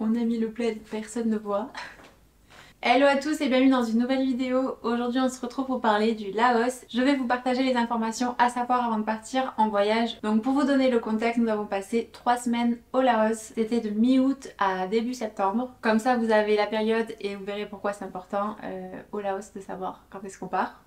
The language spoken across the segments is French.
On a mis le plaid, personne ne voit. Hello à tous et bienvenue dans une nouvelle vidéo. Aujourd'hui on se retrouve pour parler du Laos. Je vais vous partager les informations à savoir avant de partir en voyage. Donc pour vous donner le contexte, nous avons passé 3 semaines au Laos. C'était de mi-août à début septembre. Comme ça vous avez la période et vous verrez pourquoi c'est important au Laos de savoir quand est-ce qu'on part.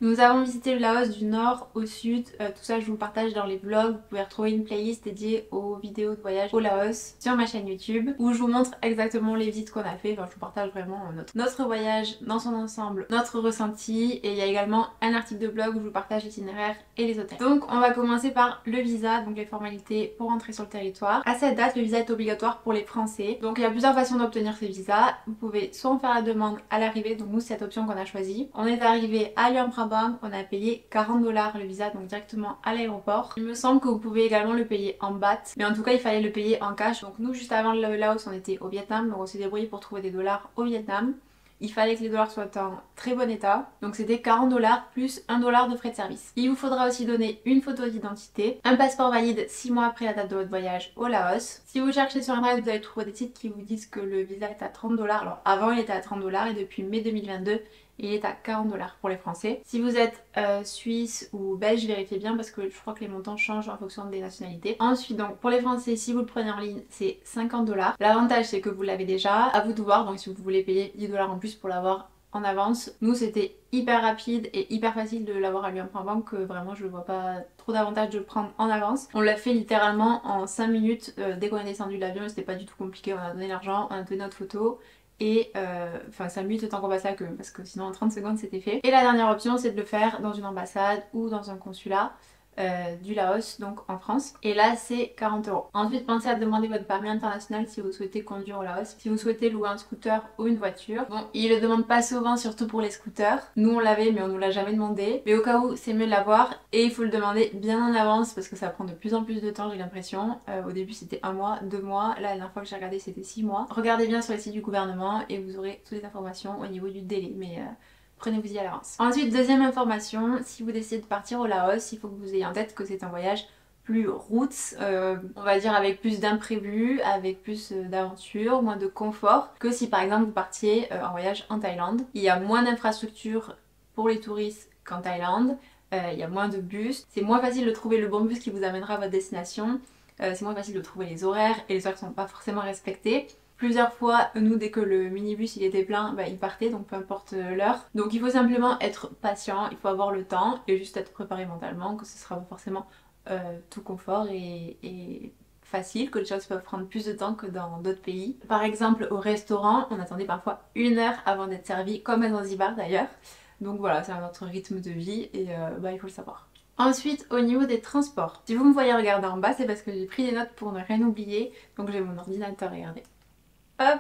Nous avons visité le Laos du nord au sud, tout ça je vous partage dans les vlogs. Vous pouvez retrouver une playlist dédiée aux vidéos de voyage au Laos sur ma chaîne YouTube où je vous montre exactement les visites qu'on a fait. Enfin, je vous partage vraiment notre voyage dans son ensemble, notre ressenti, et il y a également un article de blog où je vous partage l'itinéraire et les hôtels. Donc on va commencer par le visa, donc les formalités pour entrer sur le territoire. À cette date, le visa est obligatoire pour les Français. Donc il y a plusieurs façons d'obtenir ce visa. Vous pouvez soit en faire la demande à l'arrivée, donc nous c'est cette option qu'on a choisie. On est arrivé à Luang Prabang. On a payé 40 $ le visa, donc directement à l'aéroport. Il me semble que vous pouvez également le payer en baht, mais en tout cas il fallait le payer en cash. Donc nous juste avant le Laos on était au Vietnam, donc on s'est débrouillé pour trouver des dollars au Vietnam. Il fallait que les dollars soient en très bon état, donc c'était 40 $ plus 1 $ de frais de service. Il vous faudra aussi donner une photo d'identité, un passeport valide 6 mois après la date de votre voyage au Laos. Si vous cherchez sur internet, vous allez trouver des sites qui vous disent que le visa est à 30 $. Alors avant il était à 30 $ et depuis mai 2022 il est à 40 $ pour les Français. Si vous êtes suisse ou belge, vérifiez bien parce que je crois que les montants changent en fonction des nationalités. Ensuite, donc pour les Français, si vous le prenez en ligne, c'est 50 $. L'avantage c'est que vous l'avez déjà, à vous de voir, donc si vous voulez payer 10 $ en plus pour l'avoir en avance. Nous c'était hyper rapide et hyper facile de l'avoir à Luang Prabang, que vraiment je vois pas trop d'avantage de le prendre en avance. On l'a fait littéralement en 5 minutes dès qu'on est descendu de l'avion, c'était pas du tout compliqué, on a donné l'argent, on a donné notre photo. Et enfin 5 minutes le temps qu'on passe la queue parce que sinon en 30 secondes c'était fait. Et la dernière option c'est de le faire dans une ambassade ou dans un consulat du Laos, donc en France, et là c'est 40 €. Ensuite pensez à demander votre permis international si vous souhaitez conduire au Laos, si vous souhaitez louer un scooter ou une voiture. Bon, ils le demandent pas souvent, surtout pour les scooters. Nous on l'avait mais on nous l'a jamais demandé, mais au cas où c'est mieux de l'avoir et il faut le demander bien en avance parce que ça prend de plus en plus de temps, j'ai l'impression. Au début c'était 1 mois, 2 mois, là la dernière fois que j'ai regardé c'était 6 mois. Regardez bien sur les sites du gouvernement et vous aurez toutes les informations au niveau du délai, mais prenez-vous-y à l'avance. Ensuite, deuxième information, si vous décidez de partir au Laos, il faut que vous ayez en tête que c'est un voyage plus roots, on va dire avec plus d'imprévus, avec plus d'aventures, moins de confort que si par exemple vous partiez en voyage en Thaïlande. Il y a moins d'infrastructures pour les touristes qu'en Thaïlande, il y a moins de bus, c'est moins facile de trouver le bon bus qui vous amènera à votre destination, c'est moins facile de trouver les horaires et les horaires ne sont pas forcément respectés. Plusieurs fois, nous, dès que le minibus il était plein, bah, il partait, donc peu importe l'heure. Donc il faut simplement être patient, il faut avoir le temps et juste être préparé mentalement, que ce sera pas forcément tout confort et facile, que les choses peuvent prendre plus de temps que dans d'autres pays. Par exemple, au restaurant, on attendait parfois 1 heure avant d'être servi, comme à Zanzibar d'ailleurs. Donc voilà, c'est notre rythme de vie et bah, il faut le savoir. Ensuite, au niveau des transports, si vous me voyez regarder en bas, c'est parce que j'ai pris des notes pour ne rien oublier. Donc j'ai mon ordinateur, regardez. Hop,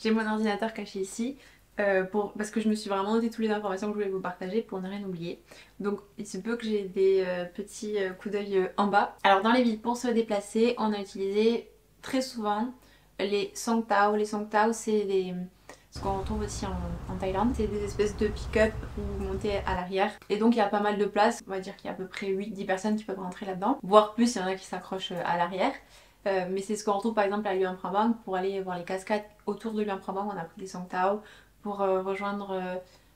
j'ai mon ordinateur caché ici parce que je me suis vraiment noté toutes les informations que je voulais vous partager pour ne rien oublier. Donc il se peut que j'ai des petits coups d'œil en bas. Alors dans les villes pour se déplacer, on a utilisé très souvent les Song Tao. Les Song Tao c'est ce qu'on retrouve aussi en Thaïlande. C'est des espèces de pick-up où vous montez à l'arrière. Et donc il y a pas mal de place. On va dire qu'il y a à peu près 8-10 personnes qui peuvent rentrer là-dedans. Voire plus, il y en a qui s'accrochent à l'arrière. Mais c'est ce qu'on retrouve par exemple à Luang Prabang. Pour aller voir les cascades autour de Luang Prabang, on a pris les Song Tao. Pour rejoindre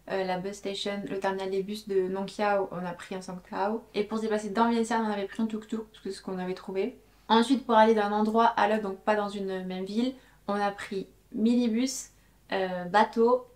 la bus station, le terminal des bus de Nong Khiao, on a pris un Song Tao. Et pour se déplacer dans Vientiane, on avait pris un tuk-tuk, parce que c'est ce qu'on avait trouvé. Ensuite, pour aller d'un endroit à l'autre, donc pas dans une même ville, on a pris minibus, bateau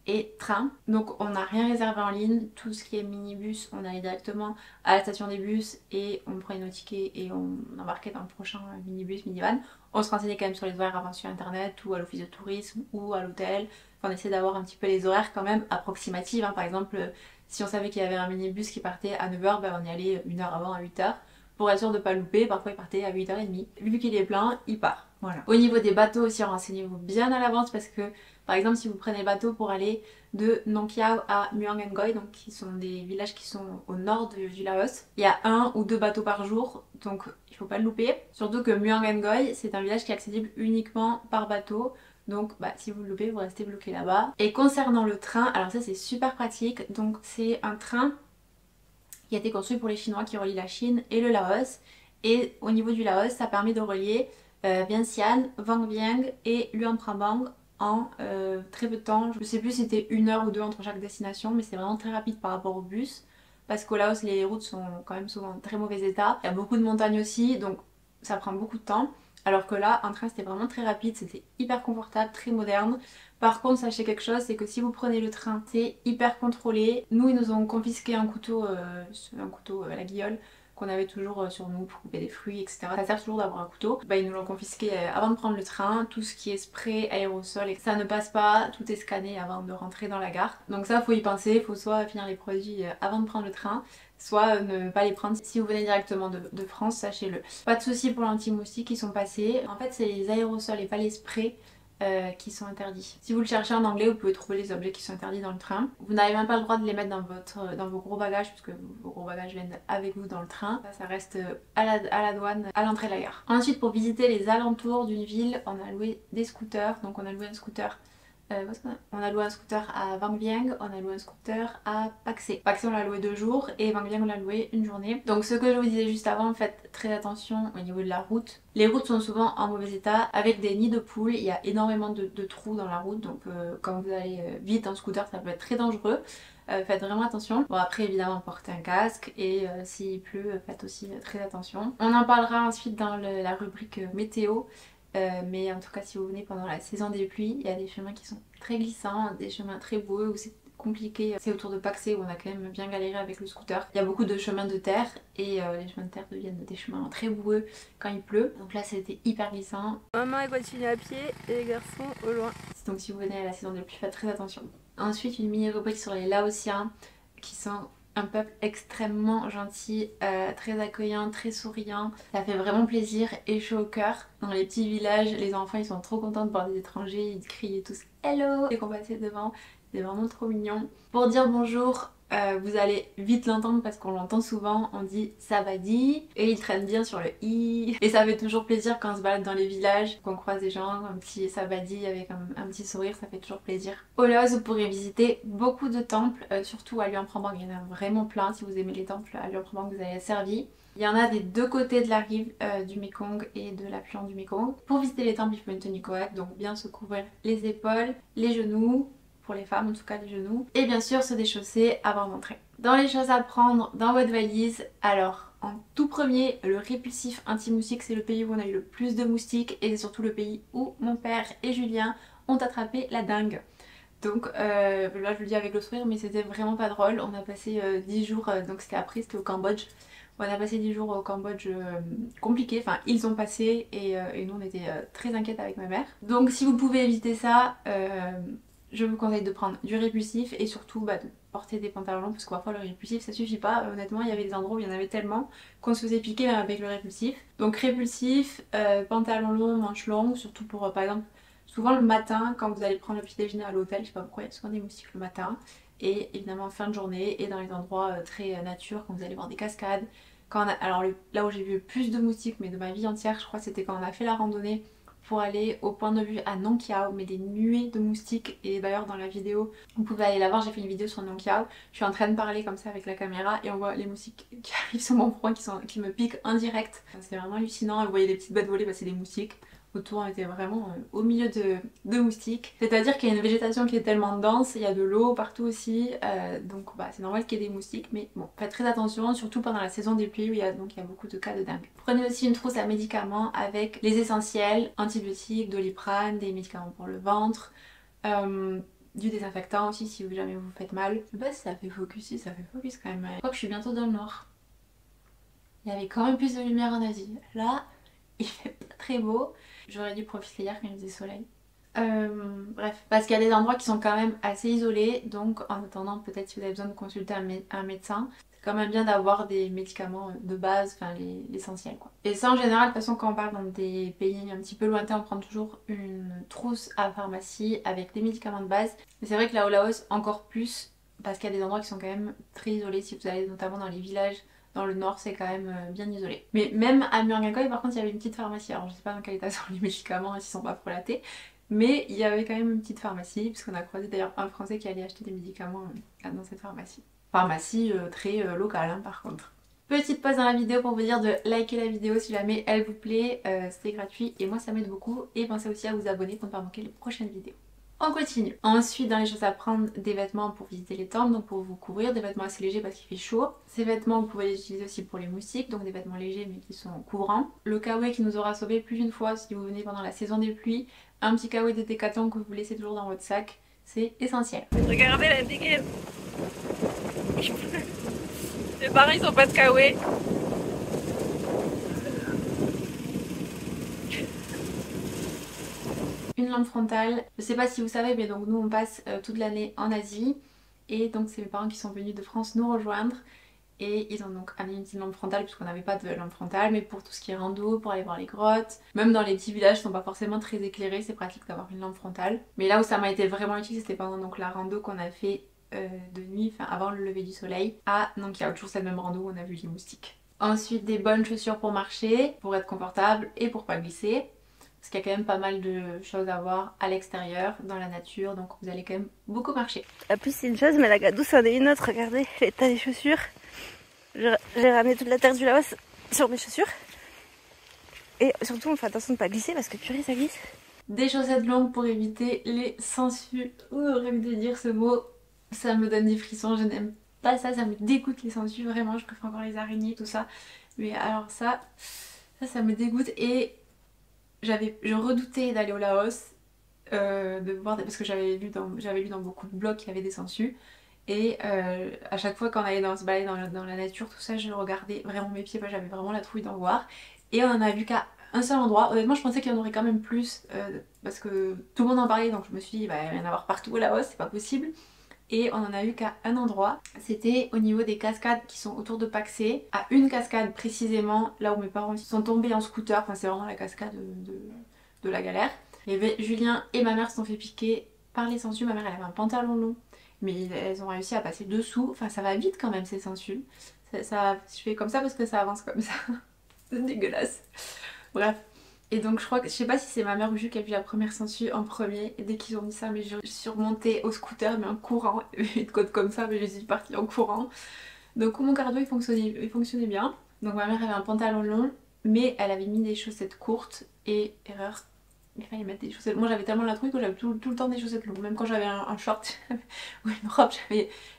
et train. Donc on n'a rien réservé en ligne, tout ce qui est minibus, on allait directement à la station des bus et on prenait nos tickets et on embarquait dans le prochain minibus, minivan. On se renseignait quand même sur les horaires avant sur internet ou à l'office de tourisme ou à l'hôtel. Enfin, on essaie d'avoir un petit peu les horaires quand même approximatifs, hein. Par exemple, si on savait qu'il y avait un minibus qui partait à 9 h, ben on y allait 1 heure avant à 8 h. Pour être sûr de ne pas le louper, parfois il partait à 8 h 30. Vu qu'il est plein, il part. Voilà. Au niveau des bateaux aussi, renseignez-vous bien à l'avance parce que par exemple si vous prenez le bateau pour aller de Nong Khiao à Muang Ngoi, donc qui sont des villages qui sont au nord du Laos, il y a 1 ou 2 bateaux par jour, donc il faut pas le louper. Surtout que Muang Ngoi c'est un village qui est accessible uniquement par bateau. Donc bah, si vous le loupez, vous restez bloqué là-bas. Et concernant le train, alors ça c'est super pratique. Donc c'est un train qui a été construit pour les Chinois qui relient la Chine et le Laos. Et au niveau du Laos, ça permet de relier Vientiane, Vang Vieng et Luang Prabang en très peu de temps. Je ne sais plus si c'était 1 heure ou 2 entre chaque destination, mais c'est vraiment très rapide par rapport au bus. Parce qu'au Laos, les routes sont quand même souvent en très mauvais état. Il y a beaucoup de montagnes aussi, donc ça prend beaucoup de temps. Alors que là, un train, c'était vraiment très rapide, c'était hyper confortable, très moderne. Par contre, sachez quelque chose, c'est que si vous prenez le train, c'est hyper contrôlé. Nous, ils nous ont confisqué un couteau à la guillole qu'on avait toujours sur nous pour couper des fruits, etc. Ça sert toujours d'avoir un couteau. Bah, ils nous l'ont confisqué avant de prendre le train. Tout ce qui est spray, aérosol, et ça ne passe pas. Tout est scanné avant de rentrer dans la gare. Donc ça, faut y penser. Il faut soit finir les produits avant de prendre le train, soit ne pas les prendre si vous venez directement de France, sachez-le. Pas de soucis pour l'anti-moustique, ils sont passés. En fait, c'est les aérosols et pas les sprays qui sont interdits. Si vous le cherchez en anglais, vous pouvez trouver les objets qui sont interdits dans le train. Vous n'avez même pas le droit de les mettre dans vos gros bagages, puisque vos gros bagages viennent avec vous dans le train. Ça reste à la douane, à l'entrée de la gare. Ensuite, pour visiter les alentours d'une ville, on a loué des scooters. Donc on a loué un scooter. On a loué un scooter à Vang Vieng, on a loué un scooter à Pak Se. Pak Se on l'a loué 2 jours et Vang Vieng on l'a loué 1 journée. Donc ce que je vous disais juste avant, faites très attention au niveau de la route. Les routes sont souvent en mauvais état avec des nids de poules, il y a énormément de trous dans la route, donc quand vous allez vite en scooter ça peut être très dangereux. Faites vraiment attention. Bon après évidemment portez un casque et s'il pleut faites aussi très attention. On en parlera ensuite dans la rubrique météo. Mais en tout cas si vous venez pendant la saison des pluies, il y a des chemins qui sont très glissants, des chemins très boueux où c'est compliqué. C'est autour de Pak Se où on a quand même bien galéré avec le scooter. Il y a beaucoup de chemins de terre et les chemins de terre deviennent des chemins très boueux quand il pleut. Donc là c'était hyper glissant. Maman elle continue à pied et les garçons au loin. Donc si vous venez à la saison des pluies, faites très attention. Ensuite une mini rubrique sur les Laotiens qui sont un peuple extrêmement gentil, très accueillant, très souriant. Ça fait vraiment plaisir et chaud au cœur. Dans les petits villages, les enfants ils sont trop contents de voir des étrangers, ils crient tous hello dès qu'on passait devant. C'est vraiment trop mignon. Pour dire bonjour, vous allez vite l'entendre parce qu'on l'entend souvent, on dit ça va dit et ils traînent bien sur le i et ça fait toujours plaisir quand on se balade dans les villages, qu'on croise des gens, un petit ça va dit avec un petit sourire, ça fait toujours plaisir. Au Laos vous pourrez visiter beaucoup de temples, surtout à Luang Prabang, il y en a vraiment plein. Si vous aimez les temples à Luang Prabang vous allez être servi. Il y en a des deux côtés de la rive du Mekong et de l'affluent du Mekong. Pour visiter les temples il faut une tenue correcte, donc bien se couvrir les épaules, les genoux, pour les femmes en tout cas les genoux, et bien sûr se déchausser avant d'entrer. Dans les choses à prendre dans votre valise, alors en tout premier, le répulsif anti-moustique, c'est le pays où on a eu le plus de moustiques et c'est surtout le pays où mon père et Julien ont attrapé la dengue. Donc là je le dis avec le sourire mais c'était vraiment pas drôle. On a passé 10 jours, donc c'était après, c'était au Cambodge. On a passé 10 jours au Cambodge compliqués, enfin ils ont passé et nous on était très inquiètes avec ma mère. Donc si vous pouvez éviter ça, je vous conseille de prendre du répulsif et surtout de porter des pantalons longs parce que parfois le répulsif ça suffit pas. Honnêtement il y avait des endroits où il y en avait tellement qu'on se faisait piquer même avec le répulsif. Donc répulsif, pantalon long, manches longues, surtout pour par exemple souvent le matin quand vous allez prendre le petit déjeuner à l'hôtel, je sais pas pourquoi il y a souvent des moustiques le matin. Et évidemment fin de journée et dans les endroits très nature quand vous allez voir des cascades. Alors là où j'ai vu le plus de moustiques mais de ma vie entière je crois c'était quand on a fait la randonnée pour aller au point de vue à Nong Kiao, mais des nuées de moustiques. Et d'ailleurs dans la vidéo, vous pouvez aller la voir, j'ai fait une vidéo sur Nong Kiao. Je suis en train de parler comme ça avec la caméra et on voit les moustiques qui arrivent sur mon front, qui me piquent en direct. C'est vraiment hallucinant, vous voyez les petites bêtes voler, c'est des moustiques. Autour on était vraiment au milieu de moustiques. C'est-à-dire qu'il y a une végétation qui est tellement dense, il y a de l'eau partout aussi, donc c'est normal qu'il y ait des moustiques, mais bon, faites très attention, surtout pendant la saison des pluies où il y a beaucoup de cas de dengue. Prenez aussi une trousse à médicaments avec les essentiels, antibiotiques, Doliprane, des médicaments pour le ventre, du désinfectant aussi si jamais vous faites mal. Je sais pas si ça fait focus, si ça fait focus quand même. Je crois que je suis bientôt dans le noir. Il y avait quand même plus de lumière en Asie. Là, il fait pas très beau. J'aurais dû profiter hier quand il faisait soleil. Bref, parce qu'il y a des endroits qui sont quand même assez isolés, donc en attendant peut-être si vous avez besoin de consulter un médecin, c'est quand même bien d'avoir des médicaments de base, enfin l'essentiel quoi. Et ça en général, de toute façon quand on part dans des pays un petit peu lointains, on prend toujours une trousse à pharmacie avec des médicaments de base. Mais c'est vrai que là au Laos encore plus, parce qu'il y a des endroits qui sont quand même très isolés, si vous allez notamment dans les villages. Dans le nord, c'est quand même bien isolé. Mais même à Murangakoi, par contre, il y avait une petite pharmacie. Alors, je sais pas dans quel état sont les médicaments, s'ils sont pas frelatés. Mais il y avait quand même une petite pharmacie, puisqu'on a croisé d'ailleurs un Français qui allait acheter des médicaments dans cette pharmacie. Pharmacie très locale, hein, par contre. Petite pause dans la vidéo pour vous dire de liker la vidéo si jamais elle vous plaît, c'est gratuit et moi ça m'aide beaucoup. Et pensez aussi à vous abonner pour ne pas manquer les prochaines vidéos. On continue. Ensuite, dans les choses à prendre, des vêtements pour visiter les temples, donc pour vous couvrir, des vêtements assez légers parce qu'il fait chaud. Ces vêtements, vous pouvez les utiliser aussi pour les moustiques, donc des vêtements légers mais qui sont couvrants. Le kawaii qui nous aura sauvé plus d'une fois si vous venez pendant la saison des pluies. Un petit kawaii de Décathlon que vous laissez toujours dans votre sac, c'est essentiel. Regardez la dégaine. Les parents ils ont pas de kawaii. Une lampe frontale, je sais pas si vous savez mais donc nous on passe toute l'année en Asie et donc c'est mes parents qui sont venus de France nous rejoindre et ils ont donc amené une petite lampe frontale puisqu'on n'avait pas de lampe frontale, mais pour tout ce qui est rando, pour aller voir les grottes, même dans les petits villages qui sont pas forcément très éclairés, c'est pratique d'avoir une lampe frontale. Mais là où ça m'a été vraiment utile, c'était pendant donc la rando qu'on a fait de nuit, enfin avant le lever du soleil. Ah donc il y a toujours cette même rando où on a vu les moustiques. Ensuite des bonnes chaussures pour marcher, pour être confortable et pour pas glisser. Parce qu'il y a quand même pas mal de choses à voir à l'extérieur, dans la nature, donc vous allez quand même beaucoup marcher. La pluie c'est une chose, mais la gadoue c'en est une autre. Regardez l'état des chaussures. J'ai ramené toute la terre du Laos sur mes chaussures. Et surtout on fait attention de ne pas glisser parce que purée ça glisse. Des chaussettes longues pour éviter les sangsues. Rien que de dire ce mot, ça me donne des frissons, je n'aime pas ça, ça me dégoûte les sangsues, vraiment, je préfère encore les araignées, tout ça. Mais alors ça me dégoûte et je redoutais d'aller au Laos, de voir, parce que j'avais lu dans beaucoup de blogs qu'il y avait des sangsues. Et à chaque fois qu'on allait se balader dans la nature, tout ça, je regardais vraiment mes pieds, j'avais vraiment la trouille d'en voir. Et on en a vu qu'à un seul endroit. Honnêtement, je pensais qu'il y en aurait quand même plus, parce que tout le monde en parlait, donc je me suis dit, bah, il va y en avoir partout au Laos, c'est pas possible. Et on en a eu qu'à un endroit, c'était au niveau des cascades qui sont autour de Paksé, à une cascade précisément, là où mes parents sont tombés en scooter, enfin c'est vraiment la cascade de la galère. Il y avait Julien et ma mère se sont fait piquer par les sangsues, ma mère elle avait un pantalon long, mais elles ont réussi à passer dessous, enfin ça va vite quand même ces sangsues. Je fais comme ça parce que ça avance comme ça, c'est dégueulasse. Bref. Et donc je sais pas si c'est ma mère ou Jules qui a vu la première sangsue en premier, et dès qu'ils ont dit ça, mais je suis remontée au scooter mais en courant, une côte comme ça, mais je suis partie en courant. Donc mon cardio il fonctionnait bien. Donc ma mère avait un pantalon long, mais elle avait mis des chaussettes courtes, et erreur, il fallait mettre des chaussettes. Moi j'avais tellement la trouille que j'avais tout le temps des chaussettes longues, même quand j'avais un short ou une robe,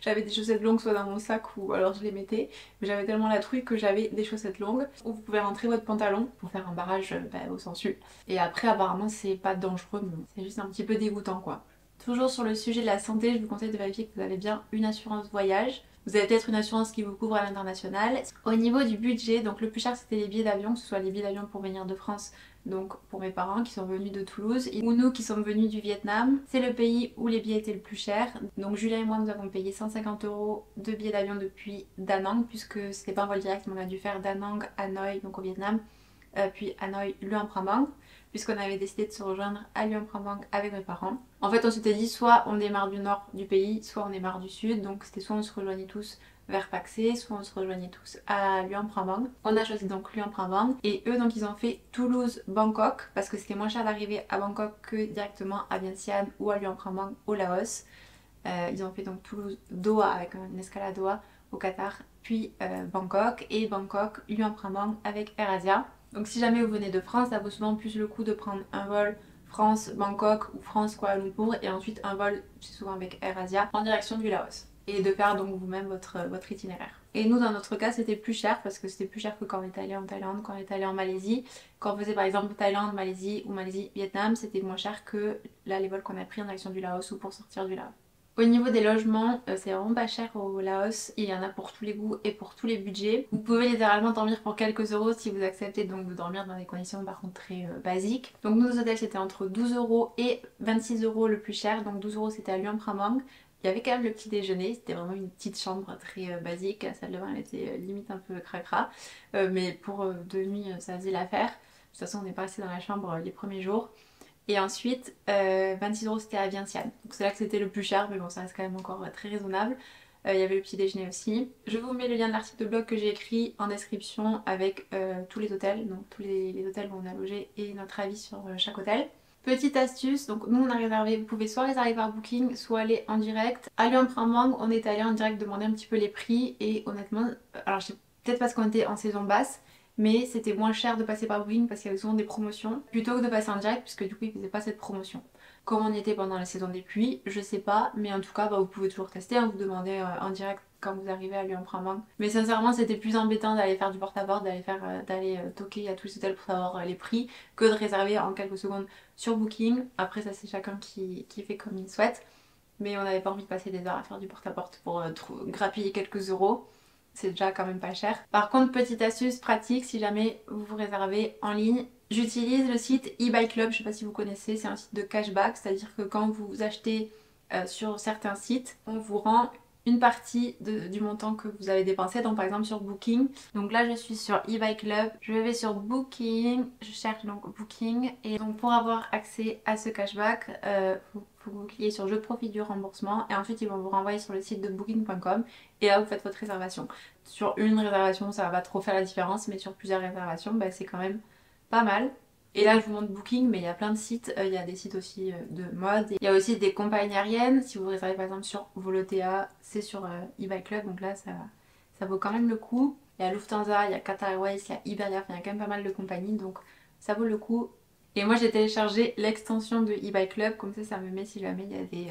j'avais des chaussettes longues soit dans mon sac ou alors je les mettais. Mais j'avais tellement la trouille que j'avais des chaussettes longues où vous pouvez rentrer votre pantalon pour faire un barrage au sangsues. Et après apparemment c'est pas dangereux, mais c'est juste un petit peu dégoûtant quoi. Toujours sur le sujet de la santé, je vous conseille de vérifier que vous avez bien une assurance voyage. Vous avez peut-être une assurance qui vous couvre à l'international. Au niveau du budget, donc le plus cher c'était les billets d'avion, que ce soit les billets d'avion pour venir de France, donc pour mes parents qui sont venus de Toulouse, ou nous qui sommes venus du Vietnam. C'est le pays où les billets étaient le plus chers. Donc Julien et moi nous avons payé 150 € de billets d'avion depuis Da Nang, puisque c'était pas un vol direct, mais on a dû faire Da Nang, Hanoï, donc au Vietnam, puis Hanoï, Luang Prabang, puisqu'on avait décidé de se rejoindre à Luang Prabang avec mes parents. En fait on s'était dit soit on démarre du nord du pays, soit on démarre du sud, donc c'était soit on se rejoignait tous vers Paksé, soit on se rejoignait tous à Luang Prabang. On a choisi donc Luang Prabang et eux donc ils ont fait Toulouse-Bangkok parce que c'était moins cher d'arriver à Bangkok que directement à Vientiane ou à Luang Prabang au Laos. Ils ont fait donc Toulouse-Doha avec une escale à Doha au Qatar, puis Bangkok, et Bangkok, Luang Prabang avec AirAsia. Donc si jamais vous venez de France, ça vaut souvent plus le coup de prendre un vol France-Bangkok ou France-Kuala Lumpur et ensuite un vol, c'est souvent avec AirAsia, en direction du Laos. Et de faire donc vous-même votre itinéraire. Et nous dans notre cas c'était plus cher parce que c'était plus cher que quand on est allé en Thaïlande, quand on est allé en Malaisie. Quand on faisait par exemple Thaïlande, Malaisie ou Malaisie-Vietnam, c'était moins cher que là les vols qu'on a pris en direction du Laos ou pour sortir du Laos. Au niveau des logements, c'est vraiment pas cher au Laos, il y en a pour tous les goûts et pour tous les budgets. Vous pouvez littéralement dormir pour quelques euros si vous acceptez donc de dormir dans des conditions par contre très basiques. Donc nos hôtels c'était entre 12 € et 26 € le plus cher, donc 12 € c'était à Luang Prabang. Il y avait quand même le petit déjeuner, c'était vraiment une petite chambre très basique, la salle de bain elle était limite un peu cracra, mais pour 2 nuits ça faisait l'affaire. De toute façon on n'est pas resté dans la chambre les premiers jours. Et ensuite 26 € c'était à Vientiane, donc c'est là que c'était le plus cher, mais bon ça reste quand même encore très raisonnable. Il y avait le petit déjeuner aussi. Je vous mets le lien de l'article de blog que j'ai écrit en description avec tous les hôtels, donc tous les hôtels où on a logé et notre avis sur chaque hôtel. Petite astuce, donc nous on a réservé, vous pouvez soit réserver par booking, soit aller en direct. À Luang Prabang, on est allé en direct demander un petit peu les prix et honnêtement, alors j'ai peut-être parce qu'on était en saison basse, mais c'était moins cher de passer par Booking parce qu'il y avait souvent des promotions plutôt que de passer en direct puisque du coup ils faisaient pas cette promotion. Comment on était pendant la saison des pluies, je sais pas, mais en tout cas vous pouvez toujours tester, hein, vous demandez en direct quand vous arrivez à Lyon-Pramont. Mais sincèrement c'était plus embêtant d'aller faire du porte-à-porte, d'aller toquer à tous les hôtels pour savoir les prix que de réserver en quelques secondes sur Booking. Après ça c'est chacun qui fait comme il souhaite, mais on n'avait pas envie de passer des heures à faire du porte-à-porte pour grappiller quelques euros. C'est déjà quand même pas cher. Par contre, petite astuce pratique, si jamais vous vous réservez en ligne, j'utilise le site eBuyClub, je sais pas si vous connaissez, c'est un site de cashback, c'est-à-dire que quand vous achetez sur certains sites, on vous rend une partie du montant que vous avez dépensé, donc par exemple sur Booking. Donc là je suis sur eBuyClub, je vais sur Booking, je cherche donc Booking et donc pour avoir accès à ce cashback, faut que vous cliquez sur je profite du remboursement et ensuite ils vont vous renvoyer sur le site de booking.com et là vous faites votre réservation. Sur une réservation ça va pas trop faire la différence, mais sur plusieurs réservations c'est quand même pas mal. Et là je vous montre Booking, mais il y a plein de sites, il y a des sites aussi de mode. Il y a aussi des compagnies aériennes, si vous réservez par exemple sur Volotea, c'est sur eBuyClub, donc là ça vaut quand même le coup. Il y a Lufthansa, il y a Qatar Airways, il y a Iberia, il y a quand même pas mal de compagnies, donc ça vaut le coup. Et moi j'ai téléchargé l'extension de eBuyClub, comme ça me met si jamais il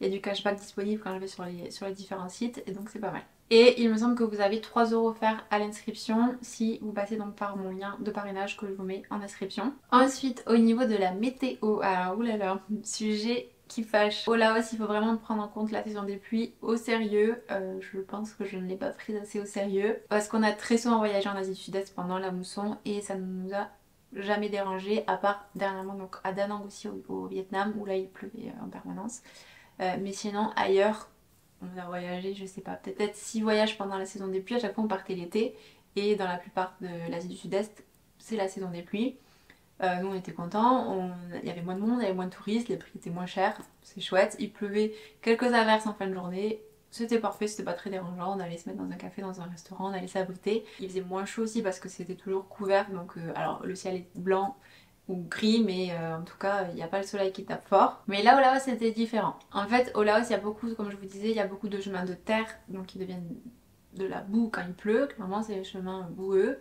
y a du cashback disponible quand je vais sur les différents sites, et donc c'est pas mal. Et il me semble que vous avez 3 € offerts à l'inscription si vous passez donc par mon lien de parrainage que je vous mets en description. Ensuite, au niveau de la météo, alors oulala, sujet qui fâche. Au Laos, il faut vraiment prendre en compte la saison des pluies au sérieux. Je pense que je ne l'ai pas prise assez au sérieux parce qu'on a très souvent voyagé en Asie du Sud-Est pendant la mousson et ça ne nous a jamais dérangé, à part dernièrement donc à Da Nang aussi au Vietnam où là il pleuvait en permanence. Mais sinon ailleurs, on a voyagé, je sais pas, peut-être 6 voyages pendant la saison des pluies. À chaque fois on partait l'été et dans la plupart de l'Asie du Sud-Est c'est la saison des pluies. Nous on était contents, il y avait moins de monde, il y avait moins de touristes, les prix étaient moins chers, c'est chouette. Il pleuvait, quelques averses en fin de journée, c'était parfait, c'était pas très dérangeant. On allait se mettre dans un café, dans un restaurant, on allait s'abriter. Il faisait moins chaud aussi parce que c'était toujours couvert, donc alors le ciel est blanc ou gris, mais en tout cas il n'y a pas le soleil qui tape fort. Mais là au Laos c'était différent. En fait au Laos il y a beaucoup, comme je vous disais, il y a beaucoup de chemins de terre, donc qui deviennent de la boue quand il pleut. Clairement c'est des chemins boueux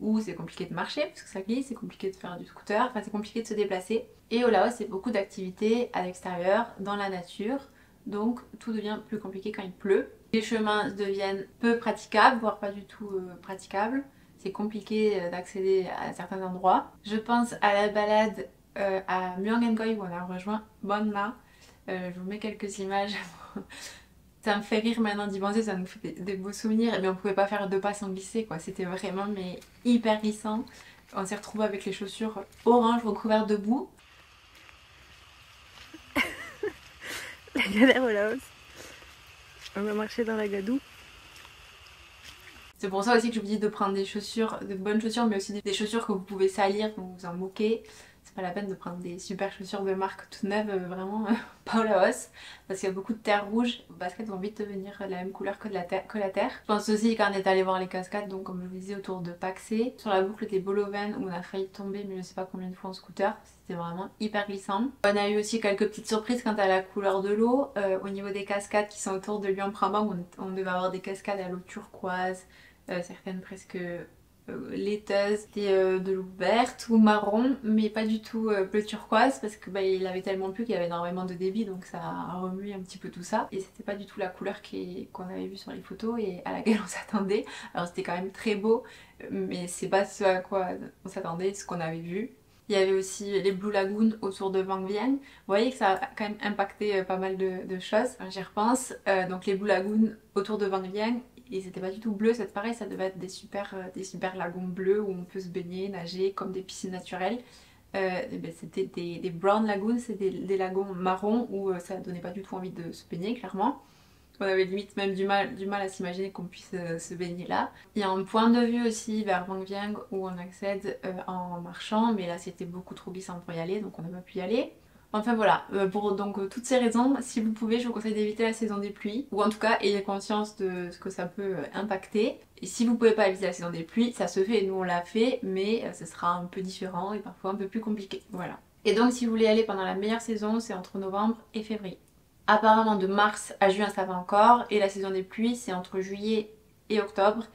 où c'est compliqué de marcher parce que ça glisse, c'est compliqué de faire du scooter, enfin c'est compliqué de se déplacer. Et au Laos c'est beaucoup d'activités à l'extérieur, dans la nature, donc tout devient plus compliqué quand il pleut. Les chemins deviennent peu praticables, voire pas du tout praticables. C'est compliqué d'accéder à certains endroits. Je pense à la balade à Muang Ngoy où on a rejoint Bon Ma. Je vous mets quelques images. Ça me fait rire maintenant d'y penser, ça nous fait des beaux souvenirs. Mais on pouvait pas faire 2 pas sans glisser quoi. C'était vraiment mais hyper glissant. On s'est retrouvés avec les chaussures orange recouvertes de boue. La galère au Laos. On a marché dans la gadoue. C'est pour ça aussi que je vous dis de prendre des chaussures, de bonnes chaussures, mais aussi des chaussures que vous pouvez salir, donc vous en moquez. C'est pas la peine de prendre des super chaussures de marque toutes neuves, vraiment pas au Laos, parce qu'il y a beaucoup de terre rouge. Vos baskets vont vite devenir de la même couleur que la terre. Je pense aussi quand on est allé voir les cascades, donc comme je vous disais autour de Paksé, sur la boucle des Boloven où on a failli tomber, mais je sais pas combien de fois en scooter, c'était vraiment hyper glissant. On a eu aussi quelques petites surprises quant à la couleur de l'eau. Au niveau des cascades qui sont autour de Luang-Prabang, on devait avoir des cascades à l'eau turquoise. Certaines presque laiteuses, c'était de l'eau verte ou marron, mais pas du tout bleu turquoise parce que il avait tellement plu qu'il y avait énormément de débit, donc ça a remué un petit peu tout ça et c'était pas du tout la couleur qu'on avait vue sur les photos et à laquelle on s'attendait. Alors c'était quand même très beau, mais c'est pas ce à quoi on s'attendait, ce qu'on avait vu. Il y avait aussi les Blue Lagoon autour de Vang Vieng. Vous voyez que ça a quand même impacté pas mal de choses, j'y repense. Donc les Blue Lagoon autour de Vang Vieng, et c'était pas du tout bleu, c'est pareil, ça devait être des super lagons bleus où on peut se baigner, nager comme des piscines naturelles. C'était des brown lagoons, c'est des lagons marrons où ça donnait pas du tout envie de se baigner clairement. On avait limite même du mal à s'imaginer qu'on puisse se baigner là. Il y a un point de vue aussi vers Vang Vieng où on accède en marchant, mais là c'était beaucoup trop glissant pour y aller, donc on n'a pas pu y aller. Enfin voilà, pour donc toutes ces raisons, si vous pouvez, je vous conseille d'éviter la saison des pluies, ou en tout cas ayez conscience de ce que ça peut impacter. Et si vous pouvez pas éviter la saison des pluies, ça se fait, nous on l'a fait, mais ce sera un peu différent et parfois un peu plus compliqué. Voilà. Et donc si vous voulez aller pendant la meilleure saison, c'est entre novembre et février. Apparemment de mars à juin ça va encore, et la saison des pluies c'est entre juillet et octobre,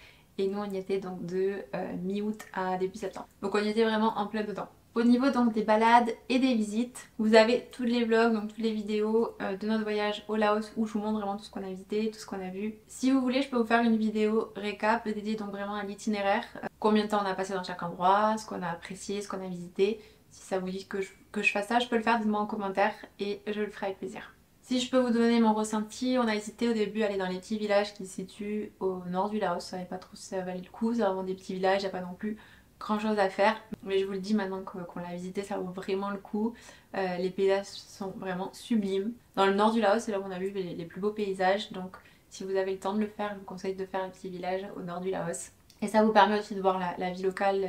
et nous on y était donc de mi-août à début septembre. Donc on y était vraiment en plein dedans. Au niveau donc des balades et des visites, vous avez tous les vlogs, donc toutes les vidéos de notre voyage au Laos où je vous montre vraiment tout ce qu'on a visité, tout ce qu'on a vu. Si vous voulez, je peux vous faire une vidéo récap dédiée donc vraiment à l'itinéraire, combien de temps on a passé dans chaque endroit, ce qu'on a apprécié, ce qu'on a visité. Si ça vous dit que je fasse ça, je peux le faire, dites-moi en commentaire et je le ferai avec plaisir. Si je peux vous donner mon ressenti, on a hésité au début à aller dans les petits villages qui se situent au nord du Laos. On savait pas trop si ça valait le coup, c'est vraiment des petits villages, il n'y a pas non plus grand chose à faire. Mais je vous le dis maintenant qu'on l'a visité, ça vaut vraiment le coup. Les paysages sont vraiment sublimes. Dans le nord du Laos, c'est là où on a vu les plus beaux paysages. Donc si vous avez le temps de le faire, je vous conseille de faire les petits villages au nord du Laos. Et ça vous permet aussi de voir la vie locale,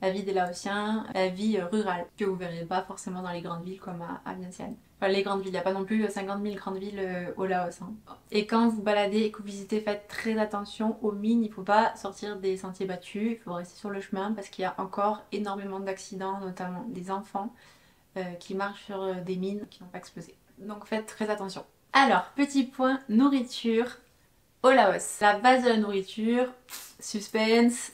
la vie des Laotiens, la vie rurale, que vous ne verrez pas forcément dans les grandes villes comme à Vientiane. Enfin les grandes villes, il n'y a pas non plus 50 000 grandes villes au Laos. Hein. Et quand vous baladez et que vous visitez, faites très attention aux mines, il ne faut pas sortir des sentiers battus, il faut rester sur le chemin parce qu'il y a encore énormément d'accidents, notamment des enfants qui marchent sur des mines qui n'ont pas explosé. Donc faites très attention. Alors, petit point nourriture au Laos. La base de la nourriture, suspense,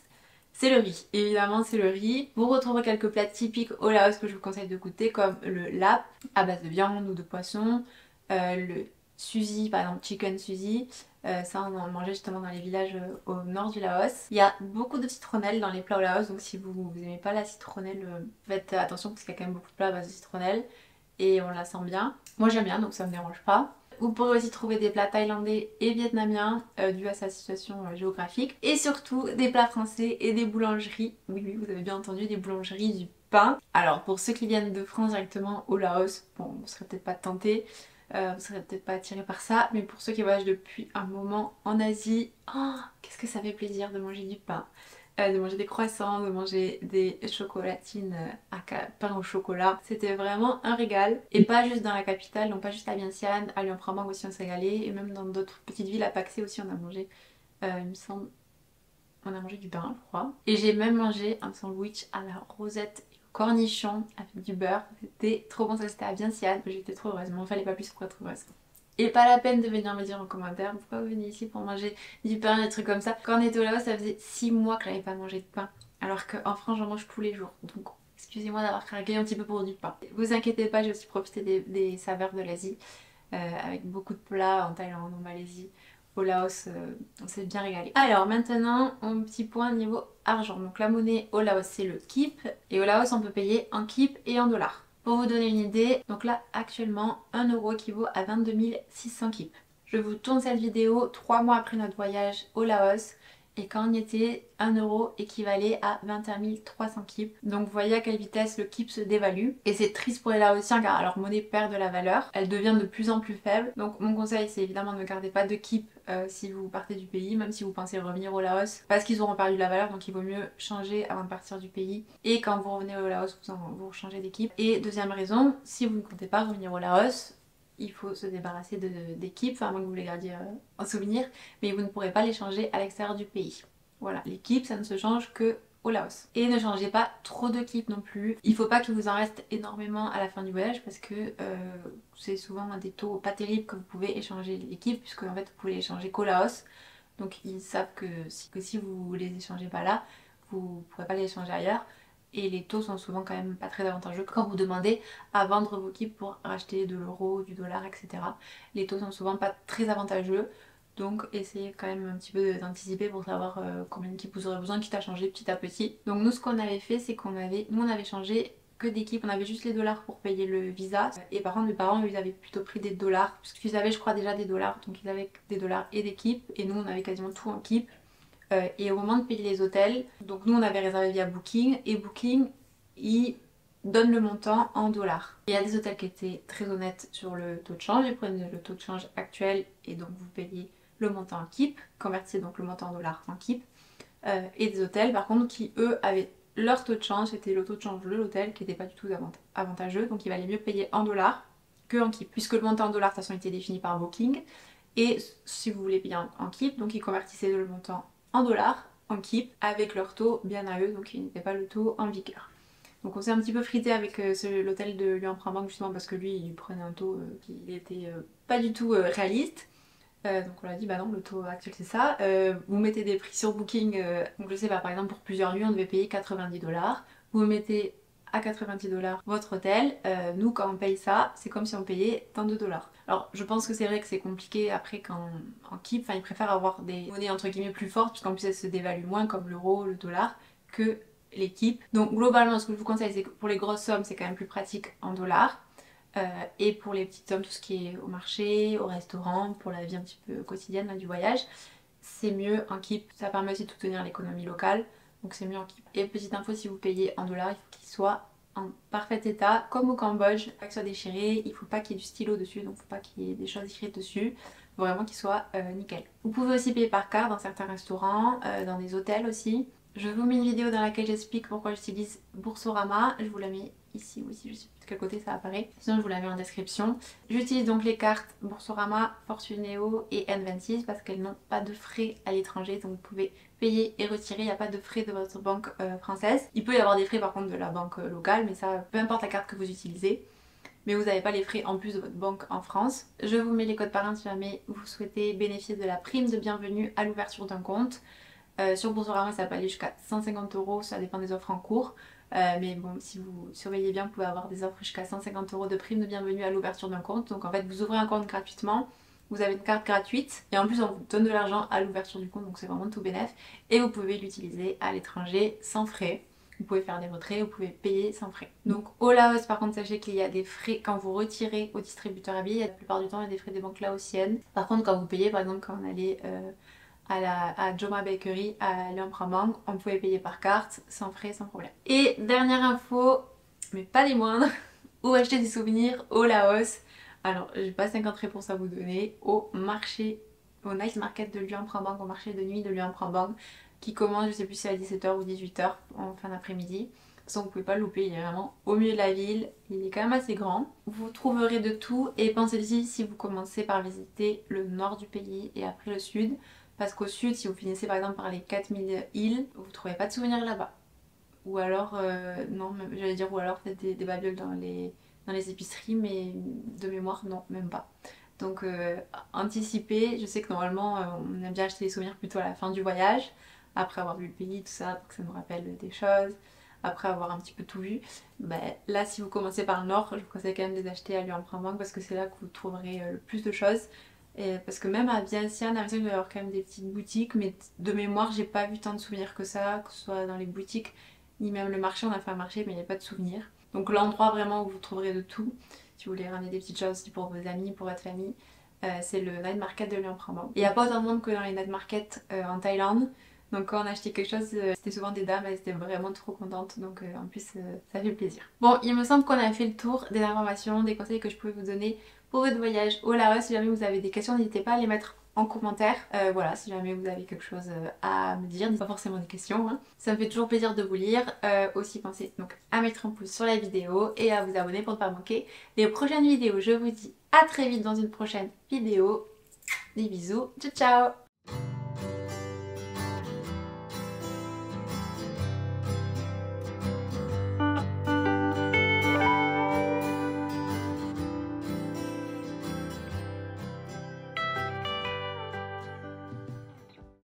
c'est le riz. Évidemment, c'est le riz. Vous retrouverez quelques plats typiques au Laos que je vous conseille de goûter, comme le lap à base de viande ou de poisson, le sushi, par exemple chicken sushi. Ça, on en mangeait justement dans les villages au nord du Laos. Il y a beaucoup de citronnelle dans les plats au Laos, donc si vous n'aimez pas la citronnelle, faites attention parce qu'il y a quand même beaucoup de plats à base de citronnelle et on la sent bien. Moi j'aime bien, donc ça me dérange pas. Vous pourrez aussi trouver des plats thaïlandais et vietnamiens dû à sa situation géographique. Et surtout des plats français et des boulangeries. Oui, oui, vous avez bien entendu, des boulangeries du pain. Alors pour ceux qui viennent de France directement au Laos, bon, vous ne serez peut-être pas tentés, vous ne serez peut-être pas attirés par ça. Mais pour ceux qui voyagent depuis un moment en Asie, oh, qu'est-ce que ça fait plaisir de manger du pain. De manger des croissants, de manger des chocolatines à pain au chocolat. C'était vraiment un régal. Et pas juste dans la capitale, donc pas juste à Vientiane, à Luang Prabang aussi on s'est régalé. Et même dans d'autres petites villes, à Paksé aussi on a mangé, il me semble, on a mangé du pain je crois. Et j'ai même mangé un sandwich à la rosette et au cornichon avec du beurre. C'était trop bon, ça c'était à Vientiane. J'étais trop heureuse, mais il fallait pas plus pour être heureuse. Et pas la peine de venir me dire en commentaire pourquoi vous venez ici pour manger du pain, des trucs comme ça. Quand on était au Laos, ça faisait 6 mois que j'avais pas mangé de pain. Alors qu'en France, j'en mange tous les jours. Donc excusez-moi d'avoir craqué un petit peu pour du pain. Vous inquiétez pas, j'ai aussi profité des saveurs de l'Asie. Avec beaucoup de plats en Thaïlande, en Malaisie, au Laos, on s'est bien régalé. Alors maintenant, un petit point niveau argent. Donc la monnaie au Laos, c'est le kip. Et au Laos, on peut payer en kip et en dollars. Pour vous donner une idée, donc là actuellement 1 euro équivaut à 22 600 kips. Je vous tourne cette vidéo 3 mois après notre voyage au Laos et quand on y était 1 euro équivalait à 21 300 kips. Donc vous voyez à quelle vitesse le kip se dévalue et c'est triste pour les Laotiens car leur monnaie perd de la valeur, elle devient de plus en plus faible. Donc mon conseil c'est évidemment de ne garder pas de kip si vous partez du pays, même si vous pensez revenir au Laos, parce qu'ils auront perdu de la valeur, donc il vaut mieux changer avant de partir du pays. Et quand vous revenez au Laos, vous changez d'équipe. Et deuxième raison, si vous ne comptez pas revenir au Laos, il faut se débarrasser d'équipes, enfin à moins que vous les gardiez en souvenir, mais vous ne pourrez pas les changer à l'extérieur du pays. Voilà, l'équipe ça ne se change que au Laos. Et ne changez pas trop de kits non plus. Il faut pas qu'il vous en reste énormément à la fin du voyage parce que c'est souvent à des taux pas terribles que vous pouvez échanger les kits puisque en fait vous pouvez les échanger qu'au Laos. Donc ils savent que si vous les échangez pas là, vous ne pourrez pas les échanger ailleurs. Et les taux sont souvent quand même pas très avantageux quand vous demandez à vendre vos kits pour racheter de l'euro, du dollar, etc. Les taux sont souvent pas très avantageux. Donc essayez quand même un petit peu d'anticiper pour savoir combien de kits vous aurez besoin, quitte à changer petit à petit. Donc nous ce qu'on avait fait c'est qu'on avait changé que des kits, on avait juste les dollars pour payer le visa. Et par contre mes parents ils avaient plutôt pris des dollars, puisqu'ils avaient je crois déjà des dollars, donc ils avaient des dollars et des kits. Et nous on avait quasiment tout en kits. Et au moment de payer les hôtels, donc nous on avait réservé via Booking et Booking il donne le montant en dollars. Il y a des hôtels qui étaient très honnêtes sur le taux de change, ils prennent le taux de change actuel et donc vous payez le montant en kip, convertissez donc le montant en dollars en kip. Et des hôtels par contre qui eux avaient leur taux de change, c'était le taux de change de l'hôtel qui n'était pas du tout avantageux, donc il valait mieux payer en dollars que en kip, puisque le montant en dollars de toute façon était défini par Booking. Et si vous voulez payer en kip, donc ils convertissaient le montant en dollars, en kip, avec leur taux bien à eux, donc il n'était pas le taux en vigueur. Donc on s'est un petit peu frité avec l'hôtel de Luang Prabang justement parce que lui il prenait un taux qui était pas du tout réaliste. Donc on a dit bah non, le taux actuel c'est ça. Vous mettez des prix sur Booking, donc je sais pas, par exemple pour plusieurs nuits on devait payer 90 $. Vous mettez à 90 $ votre hôtel. Nous quand on paye ça, c'est comme si on payait tant de dollars. Alors je pense que c'est vrai que c'est compliqué après quand en keep, enfin ils préfèrent avoir des monnaies entre guillemets plus fortes puisqu'en plus elles se dévaluent moins comme l'euro, le dollar que les keep. Donc globalement ce que je vous conseille c'est que pour les grosses sommes c'est quand même plus pratique en dollars. Et pour les petites sommes, tout ce qui est au marché, au restaurant, pour la vie un petit peu quotidienne là, du voyage, c'est mieux en keep. Ça permet aussi de soutenir l'économie locale, donc c'est mieux en keep. Et petite info, si vous payez en dollars, il faut qu'il soit en parfait état, comme au Cambodge, pas qu'il soit déchiré, il faut pas qu'il y ait du stylo dessus, donc il faut pas qu'il y ait des choses écrites dessus, faut vraiment qu'il soit nickel. Vous pouvez aussi payer par carte dans certains restaurants, dans des hôtels aussi. Je vous mets une vidéo dans laquelle j'explique pourquoi j'utilise Boursorama, je vous la mets ici ou ici, je sais plus de quel côté ça apparaît, sinon je vous la mets en description. J'utilise donc les cartes Boursorama, Fortuneo et N26 parce qu'elles n'ont pas de frais à l'étranger, donc vous pouvez payer et retirer, il n'y a pas de frais de votre banque française. Il peut y avoir des frais par contre de la banque locale, mais ça, peu importe la carte que vous utilisez. Mais vous n'avez pas les frais en plus de votre banque en France. Je vous mets les codes par-un si jamais vous souhaitez bénéficier de la prime de bienvenue à l'ouverture d'un compte. Sur Boursorama ça peut aller jusqu'à 150 €, ça dépend des offres en cours. Mais bon, si vous surveillez bien, vous pouvez avoir des offres jusqu'à 150 € de prime de bienvenue à l'ouverture d'un compte. Donc en fait, vous ouvrez un compte gratuitement, vous avez une carte gratuite et en plus on vous donne de l'argent à l'ouverture du compte, donc c'est vraiment tout bénef. Et vous pouvez l'utiliser à l'étranger sans frais. Vous pouvez faire des retraits, vous pouvez payer sans frais. Donc au Laos, par contre, sachez qu'il y a des frais quand vous retirez au distributeur à billets. La plupart du temps, il y a des frais des banques laotiennes. Par contre, quand vous payez, par exemple, quand on allait à Joma Bakery à Luang Prabang, on pouvait payer par carte sans frais, sans problème. Et dernière info, mais pas les moindres, où acheter des souvenirs au Laos. Alors j'ai pas 50 réponses à vous donner. Au marché, au night market de Luang Prabang, au marché de nuit de Luang Prabang, qui commence, je sais plus si c'est à 17 h ou 18 h en fin d'après-midi. Donc vous pouvez pas le louper, il est vraiment au milieu de la ville, il est quand même assez grand. Vous trouverez de tout et pensez-y si vous commencez par visiter le nord du pays et après le sud. Parce qu'au sud, si vous finissez par exemple par les 4000 îles, vous ne trouvez pas de souvenirs là-bas. Ou alors, non, j'allais dire, ou alors peut-être des babioles dans les épiceries, mais de mémoire, non, même pas. Donc, anticipez, je sais que normalement, on aime bien acheter des souvenirs plutôt à la fin du voyage, après avoir vu le pays, tout ça, pour que ça nous rappelle des choses, après avoir un petit peu tout vu. Ben, là, si vous commencez par le nord, je vous conseille quand même de les acheter à Luang Prabang parce que c'est là que vous trouverez le plus de choses. Et parce que même à Vientiane, on a l'impression qu'il doit y avoir quand même des petites boutiques, mais de mémoire, j'ai pas vu tant de souvenirs que ça, que ce soit dans les boutiques, ni même le marché. On a fait un marché, mais il n'y a pas de souvenirs. Donc l'endroit vraiment où vous trouverez de tout, si vous voulez ramener des petites choses aussi pour vos amis, pour votre famille, c'est le night market de Luang Prabang. Il n'y a pas autant de monde que dans les night markets en Thaïlande. Donc quand on achetait quelque chose, c'était souvent des dames, elles étaient vraiment trop contentes, donc en plus ça fait plaisir. Bon, il me semble qu'on a fait le tour des informations, des conseils que je pouvais vous donner pour votre voyage au Laos. Si jamais vous avez des questions, n'hésitez pas à les mettre en commentaire. Voilà, si jamais vous avez quelque chose à me dire, pas forcément des questions, hein. Ça me fait toujours plaisir de vous lire. Aussi pensez donc à mettre un pouce sur la vidéo et à vous abonner pour ne pas manquer les prochaines vidéos. Je vous dis à très vite dans une prochaine vidéo. Des bisous, ciao ciao.